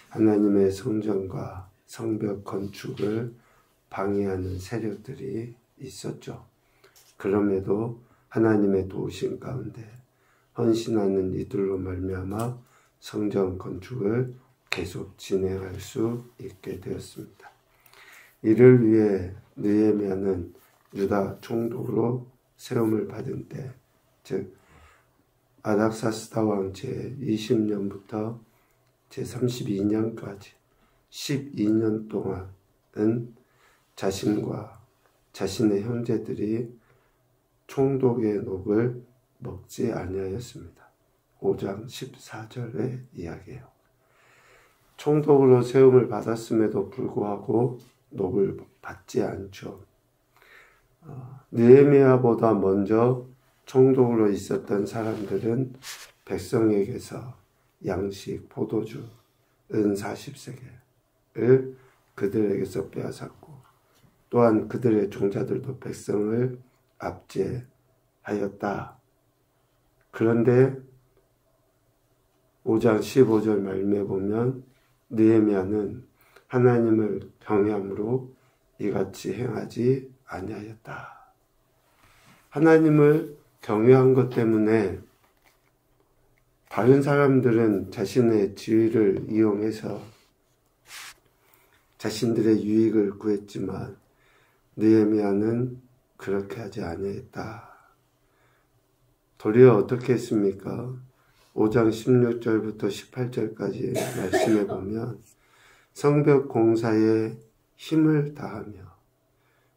하나님의 성전과 성벽 건축을 방해하는 세력들이 있었죠. 그럼에도 하나님의 도우심 가운데 헌신하는 이들로 말미암아 성전 건축을 계속 진행할 수 있게 되었습니다. 이를 위해 느헤미야는 유다 총독으로 세움을 받은 때, 즉 아닥사스다 왕 제20년부터 제32년까지 12년 동안은 자신과 자신의 형제들이 총독의 녹을 먹지 아니하였습니다. 5장 14절의 이야기예요. 총독으로 세움을 받았음에도 불구하고 녹을 받지 않죠. 느헤미야보다 먼저 총독으로 있었던 사람들은 백성에게서 양식, 포도주, 은 40세겔을 그들에게서 빼앗았고, 또한 그들의 종자들도 백성을 압제하였다. 그런데 5장 15절 말씀에 보면 느헤미야는 하나님을 경외함으로 이같이 행하지 아니하였다. 하나님을 경외한 것 때문에 다른 사람들은 자신의 지위를 이용해서 자신들의 유익을 구했지만 느헤미야는 그렇게 하지 아니했다. 도리어 어떻게 했습니까? 5장 16절부터 18절까지 말씀해 보면 성벽 공사에 힘을 다하며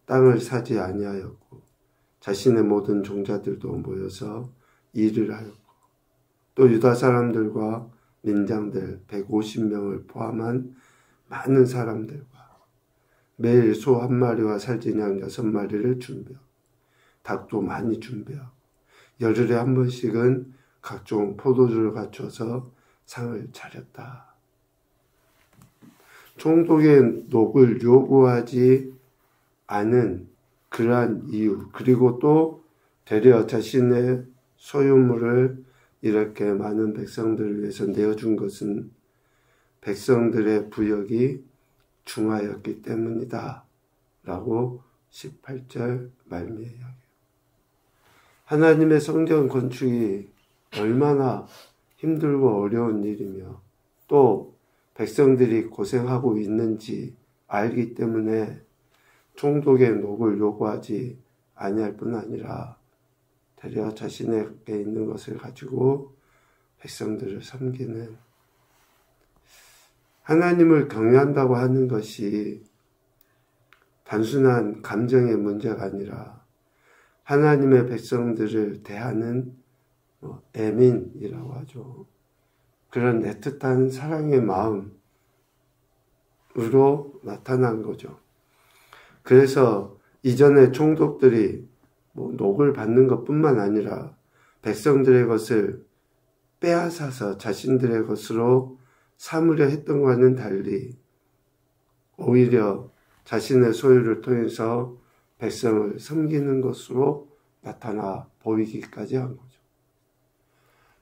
땅을 사지 아니하였고 자신의 모든 종자들도 모여서 일을 하였고 또 유다 사람들과 민장들 150명을 포함한 많은 사람들과 매일 소 1마리와 살찐양 6마리를 준비하고 닭도 많이 준비하고 열흘에 한 번씩은 각종 포도주를 갖춰서 상을 차렸다. 총독의 녹을 요구하지 않은 그러한 이유, 그리고 또 되려 자신의 소유물을 이렇게 많은 백성들을 위해서 내어준 것은 백성들의 부역이 중하였기 때문이다. 라고 18절 말미에 이야기해요. 하나님의 성전 건축이 얼마나 힘들고 어려운 일이며 또 백성들이 고생하고 있는지 알기 때문에 총독의 녹을 요구하지 아니할 뿐 아니라 되려 자신에게 있는 것을 가지고 백성들을 섬기는, 하나님을 경외한다고 하는 것이 단순한 감정의 문제가 아니라 하나님의 백성들을 대하는 애민이라고 하죠. 그런 애틋한 사랑의 마음으로 나타난 거죠. 그래서 이전에 총독들이 녹을 받는 것뿐만 아니라 백성들의 것을 빼앗아서 자신들의 것으로 삼으려 했던 것과는 달리 오히려 자신의 소유를 통해서 백성을 섬기는 것으로 나타나 보이기까지 한 거죠.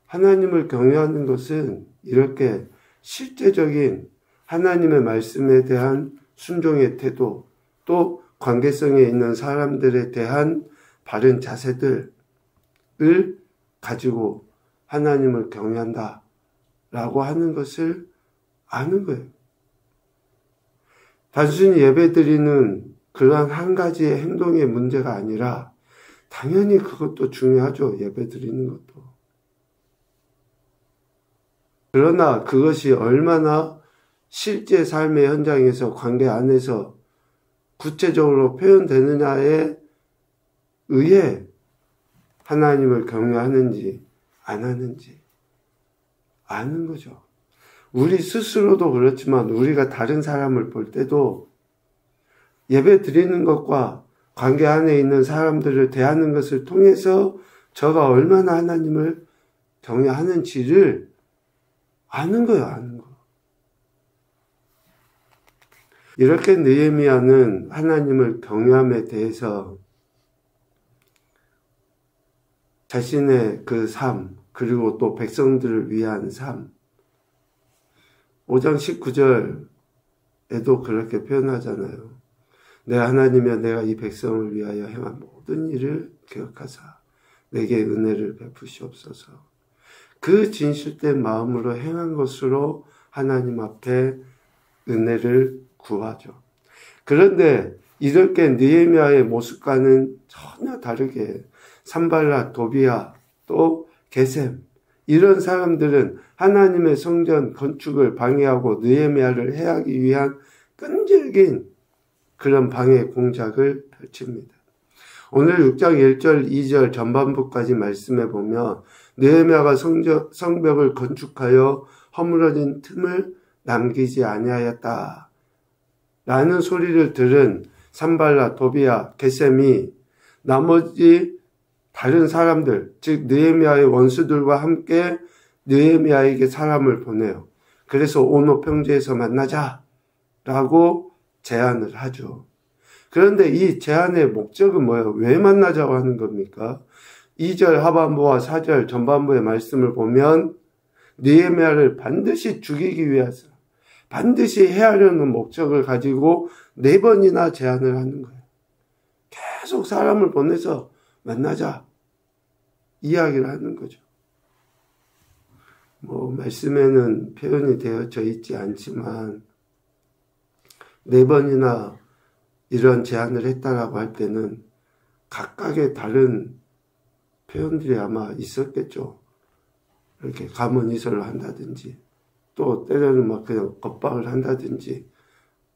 하나님을 경외하는 것은 이렇게 실제적인 하나님의 말씀에 대한 순종의 태도, 또 관계성에 있는 사람들에 대한 바른 자세들을 가지고 하나님을 경외한다 라고 하는 것을 아는 거예요. 단순히 예배드리는 그러한 한 가지의 행동의 문제가 아니라 당연히 그것도 중요하죠. 예배드리는 것도. 그러나 그것이 얼마나 실제 삶의 현장에서 관계 안에서 구체적으로 표현되느냐에 의해 하나님을 경외하는지 안 하는지 아는 거죠. 우리 스스로도 그렇지만 우리가 다른 사람을 볼 때도 예배 드리는 것과 관계 안에 있는 사람들을 대하는 것을 통해서 저가 얼마나 하나님을 경외하는지를 아는 거예요. 아는 거. 이렇게 느헤미야는 하나님을 경외함에 대해서 자신의 그 삶, 그리고 또 백성들을 위한 삶, 5장 19절에도 그렇게 표현하잖아요. 내 하나님이여 내가 이 백성을 위하여 행한 모든 일을 기억하사 내게 은혜를 베푸시옵소서. 그 진실된 마음으로 행한 것으로 하나님 앞에 은혜를 구하죠. 그런데 이렇게 느헤미야의 모습과는 전혀 다르게 산발랏, 도비야, 또 게셈 이런 사람들은 하나님의 성전 건축을 방해하고 느헤미야를 해하기 위한 끈질긴 그런 방해 공작을 펼칩니다. 오늘 6장 1절, 2절 전반부까지 말씀해 보면 느헤미야가 성벽을 건축하여 허물어진 틈을 남기지 아니하였다 라는 소리를 들은 산발랏, 도비야, 게셈이 나머지 다른 사람들, 즉 느헤미야의 원수들과 함께 느헤미야에게 사람을 보내요. 그래서 오노 평지에서 만나자 라고 제안을 하죠. 그런데 이 제안의 목적은 뭐예요? 왜 만나자고 하는 겁니까? 2절 하반부와 4절 전반부의 말씀을 보면 느헤미야를 반드시 죽이기 위해서 반드시 해하려는 목적을 가지고 4번이나 제안을 하는 거예요. 계속 사람을 보내서 만나자 이야기를 하는 거죠. 말씀에는 표현이 되어져 있지 않지만 4번이나 이런 제안을 했다라고 할 때는 각각의 다른 표현들이 아마 있었겠죠. 이렇게 가문이설을 한다든지 또 때로는 그냥 겁박을 한다든지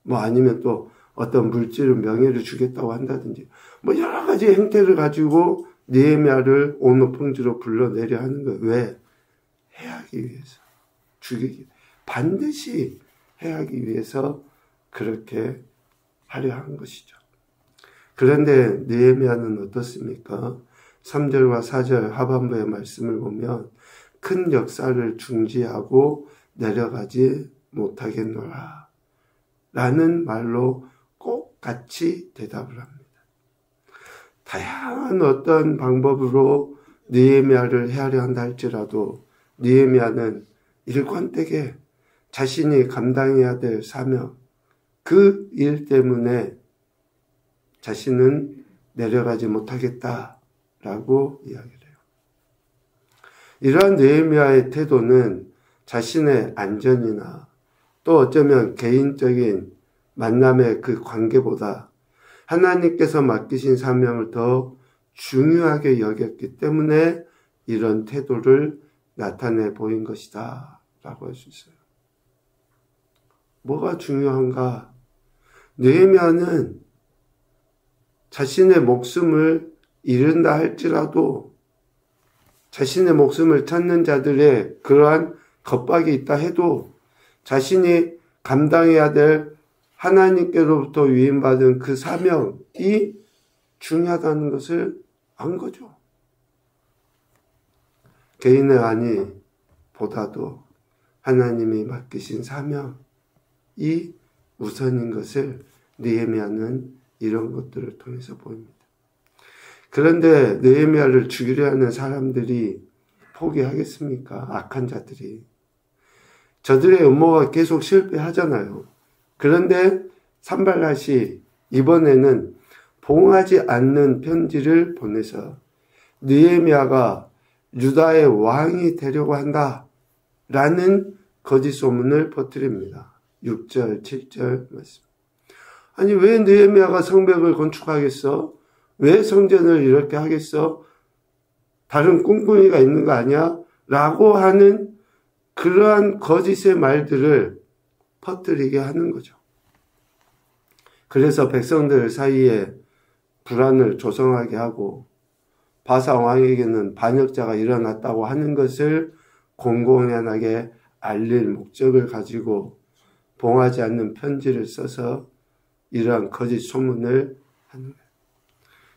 아니면 또 어떤 물질을 명예를 주겠다고 한다든지 여러 가지 행태를 가지고 느헤미야를 오노 평지로 불러내려 하는 거예요. 왜? 해하기 위해서. 죽이기. 반드시 해하기 위해서 그렇게 하려 한 것이죠. 그런데 느헤미야는 어떻습니까? 3절과 4절 하반부의 말씀을 보면 큰 역사를 중지하고 내려가지 못하겠노라 라는 말로 꼭 같이 대답을 합니다. 다양한 어떤 방법으로 느헤미야를 해하려 한다 할지라도 느헤미야는 일관되게 자신이 감당해야 될 사명, 그 일 때문에 자신은 내려가지 못하겠다라고 이야기를 해요. 이러한 느헤미야의 태도는 자신의 안전이나 또 어쩌면 개인적인 만남의 그 관계보다 하나님께서 맡기신 사명을 더 중요하게 여겼기 때문에 이런 태도를 나타내 보인 것이다 라고 할 수 있어요. 뭐가 중요한가? 느헤미야는 자신의 목숨을 잃는다 할지라도 자신의 목숨을 찾는 자들의 그러한 겁박이 있다 해도 자신이 감당해야 될 하나님께로부터 위임받은 그 사명이 중요하다는 것을 안 거죠. 개인의 안위 보다도 하나님이 맡기신 사명이 우선인 것을 느헤미야는 이런 것들을 통해서 보입니다. 그런데 느헤미야를 죽이려 하는 사람들이 포기하겠습니까? 악한 자들이. 저들의 음모가 계속 실패하잖아요. 그런데 산발랏이 이번에는 봉하지 않는 편지를 보내서 느헤미야가 유다의 왕이 되려고 한다라는 거짓 소문을 퍼뜨립니다. 6절, 7절 말씀. 아니 왜 느헤미야가 성벽을 건축하겠어? 왜 성전을 이렇게 하겠어? 다른 꿍꿍이가 있는 거 아니야? 라고 하는 그러한 거짓의 말들을 퍼뜨리게 하는 거죠. 그래서 백성들 사이에 불안을 조성하게 하고 바사 왕에게는 반역자가 일어났다고 하는 것을 공공연하게 알릴 목적을 가지고 봉하지 않는 편지를 써서 이러한 거짓 소문을 하는 거예요.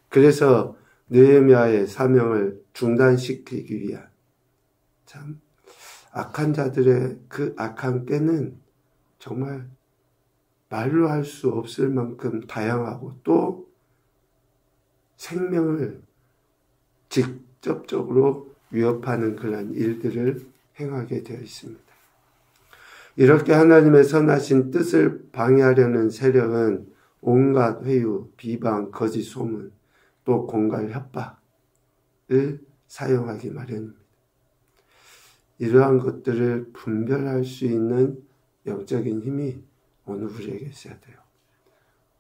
그래서 느헤미야의 사명을 중단시키기 위한 참 악한 자들의 그 악한 꾀는 정말 말로 할 수 없을 만큼 다양하고 또 생명을 직접적으로 위협하는 그런 일들을 행하게 되어 있습니다. 이렇게 하나님의 선하신 뜻을 방해하려는 세력은 온갖 회유, 비방, 거짓 소문, 또 공갈 협박을 사용하기 마련입니다. 이러한 것들을 분별할 수 있는 영적인 힘이 오늘 우리에게 있어야 돼요.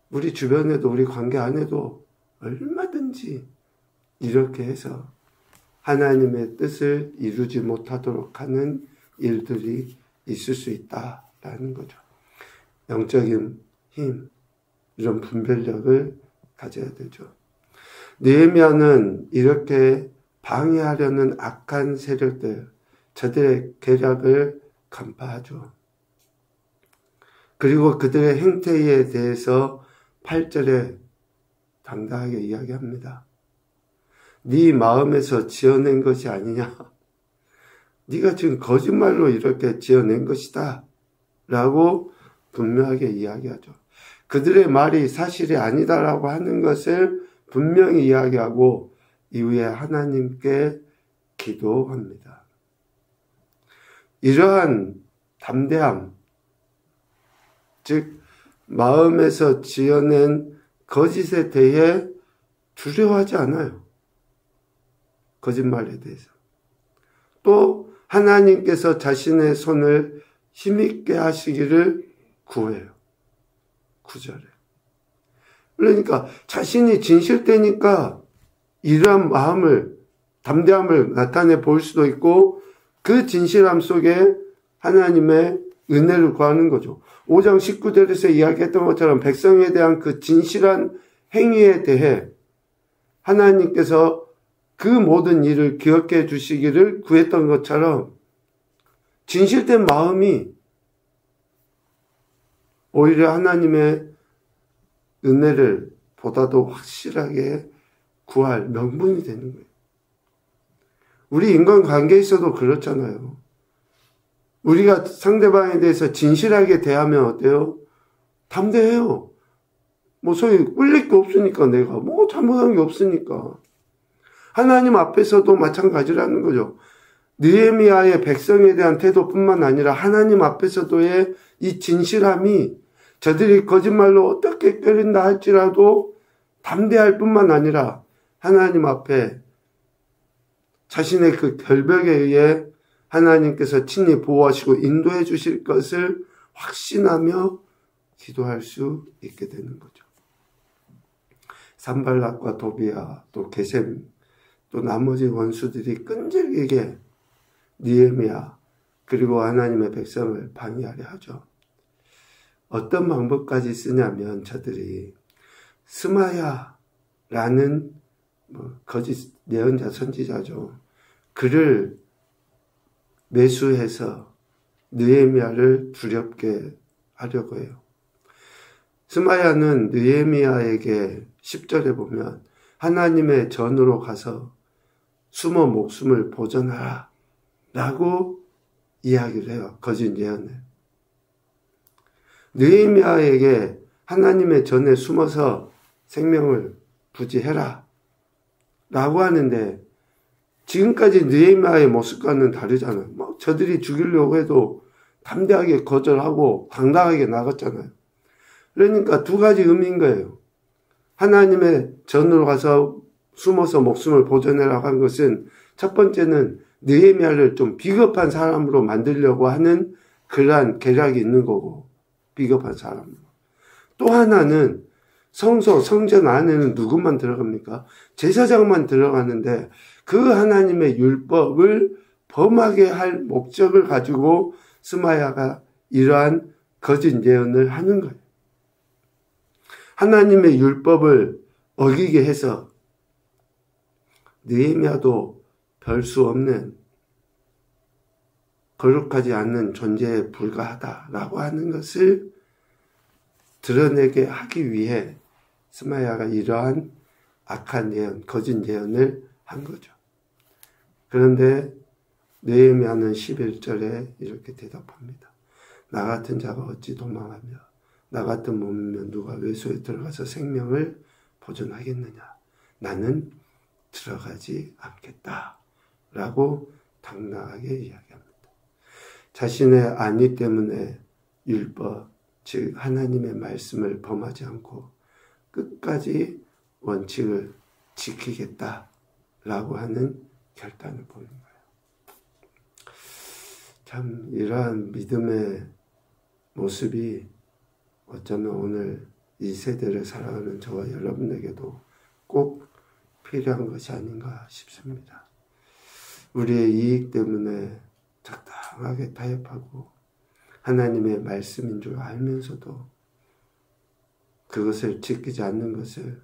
우리 주변에도 우리 관계 안에도 얼마든지 이렇게 해서 하나님의 뜻을 이루지 못하도록 하는 일들이 있을 수 있다라는 거죠. 영적인 힘, 이런 분별력을 가져야 되죠. 느헤미야는 이렇게 방해하려는 악한 세력들, 저들의 계략을 간파하죠. 그리고 그들의 행태에 대해서 8절에 당당하게 이야기합니다. 네 마음에서 지어낸 것이 아니냐? 네가 지금 거짓말로 이렇게 지어낸 것이다 라고 분명하게 이야기하죠. 그들의 말이 사실이 아니다라고 하는 것을 분명히 이야기하고 이후에 하나님께 기도합니다. 이러한 담대함, 즉 마음에서 지어낸 거짓에 대해 두려워하지 않아요. 거짓말에 대해서. 또 하나님께서 자신의 손을 힘있게 하시기를 구해요. 9절에. 그러니까 자신이 진실되니까 이러한 마음을, 담대함을 나타내 볼 수도 있고 그 진실함 속에 하나님의 은혜를 구하는 거죠. 5장 19절에서 이야기했던 것처럼 백성에 대한 그 진실한 행위에 대해 하나님께서 그 모든 일을 기억해 주시기를 구했던 것처럼 진실된 마음이 오히려 하나님의 은혜를 보다도 확실하게 구할 명분이 되는 거예요. 우리 인간관계에서도 그렇잖아요. 우리가 상대방에 대해서 진실하게 대하면 어때요? 담대해요. 뭐 소위 꿀릴 게 없으니까 내가 뭐 잘못한 게 없으니까. 하나님 앞에서도 마찬가지라는 거죠. 느헤미야의 백성에 대한 태도뿐만 아니라 하나님 앞에서도의 이 진실함이 저들이 거짓말로 어떻게 끓인다 할지라도 담대할 뿐만 아니라 하나님 앞에 자신의 그 결백에 의해 하나님께서 친히 보호하시고 인도해 주실 것을 확신하며 기도할 수 있게 되는 거죠. 산발락과 도비야 또 게셈 또 나머지 원수들이 끈질기게 느헤미야 그리고 하나님의 백성을 방해하려 하죠. 어떤 방법까지 쓰냐면 저들이 스마야라는 거짓 예언자 선지자죠. 그를 매수해서 느헤미야를 두렵게 하려고 해요. 스마야는 느헤미야에게 10절에 보면 하나님의 전으로 가서 숨어 목숨을 보존하라 라고 이야기를 해요. 거짓 예언을. 느헤미야에게 하나님의 전에 숨어서 생명을 부지해라 라고 하는데 지금까지 느헤미야의 모습과는 다르잖아요. 막 저들이 죽이려고 해도 담대하게 거절하고 당당하게 나갔잖아요. 그러니까 두 가지 의미인 거예요. 하나님의 전으로 가서 숨어서 목숨을 보존해라고 한 것은 첫 번째는 느헤미야를 좀 비겁한 사람으로 만들려고 하는 그러한 계략이 있는 거고, 비겁한 사람으로. 또 하나는 성전 안에는 누구만 들어갑니까? 제사장만 들어가는데 그 하나님의 율법을 범하게 할 목적을 가지고 스마야가 이러한 거짓 예언을 하는 거예요. 하나님의 율법을 어기게 해서 느헤미야도 별 수 없는 거룩하지 않는 존재에 불과하다라고 하는 것을 드러내게 하기 위해 스마야가 이러한 악한 예언, 거짓 예언을 한 거죠. 그런데 느헤미야는 11절에 이렇게 대답합니다. 나 같은 자가 어찌 도망하며 나 같은 몸이면 누가 외소에 들어가서 생명을 보존하겠느냐. 나는 들어가지 않겠다. 라고 당당하게 이야기합니다. 자신의 안위 때문에 율법, 즉 하나님의 말씀을 범하지 않고 끝까지 원칙을 지키겠다라고 하는 결단을 보이는 거예요. 참 이러한 믿음의 모습이 어쩌면 오늘 이 세대를 살아가는 저와 여러분에게도 꼭 필요한 것이 아닌가 싶습니다. 우리의 이익 때문에 적당하게 타협하고 하나님의 말씀인 줄 알면서도 그것을 지키지 않는 것을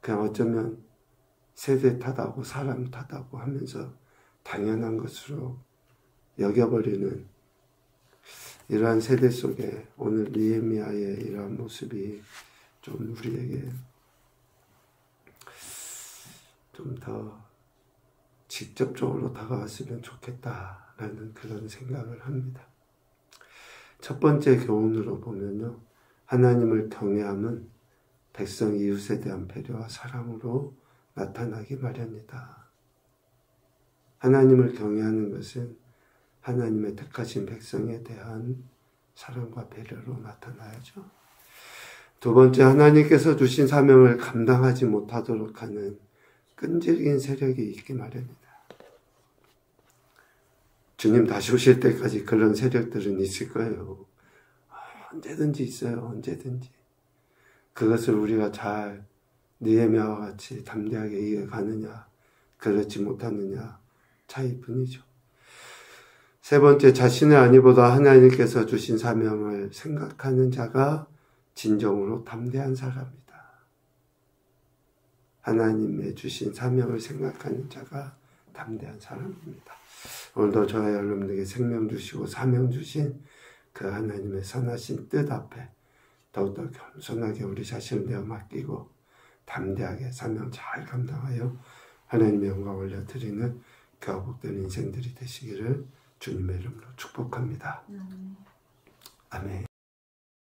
그냥 어쩌면 세대 탓하고 사람 탓하고 하면서 당연한 것으로 여겨버리는 이러한 세대 속에 오늘 느헤미야의 이러한 모습이 좀 우리에게 좀 더 직접적으로 다가왔으면 좋겠다라는 그런 생각을 합니다. 첫 번째 교훈으로 보면요. 하나님을 경외함은 백성 이웃에 대한 배려와 사랑으로 나타나기 마련이다. 하나님을 경외하는 것은 하나님의 택하신 백성에 대한 사랑과 배려로 나타나야죠. 두 번째, 하나님께서 주신 사명을 감당하지 못하도록 하는 끈질긴 세력이 있기 마련이다. 주님 다시 오실 때까지 그런 세력들은 있을 거예요. 언제든지 있어요. 언제든지. 그것을 우리가 잘 느헤미야와 같이 담대하게 이겨가느냐 그렇지 못하느냐 차이뿐이죠. 세 번째, 자신의 안위보다 하나님께서 주신 사명을 생각하는 자가 진정으로 담대한 사람이다. 하나님의 주신 사명을 생각하는 자가 담대한 사람입니다. 오늘도 저와 여러분에게 생명 주시고 사명 주신 그 하나님의 선하신 뜻 앞에 더욱더 겸손하게 우리 자신을 내어 맡기고 담대하게 사명 잘 감당하여 하나님의 영광 올려드리는 복된 인생들이 되시기를 주님의 이름으로 축복합니다. 아멘.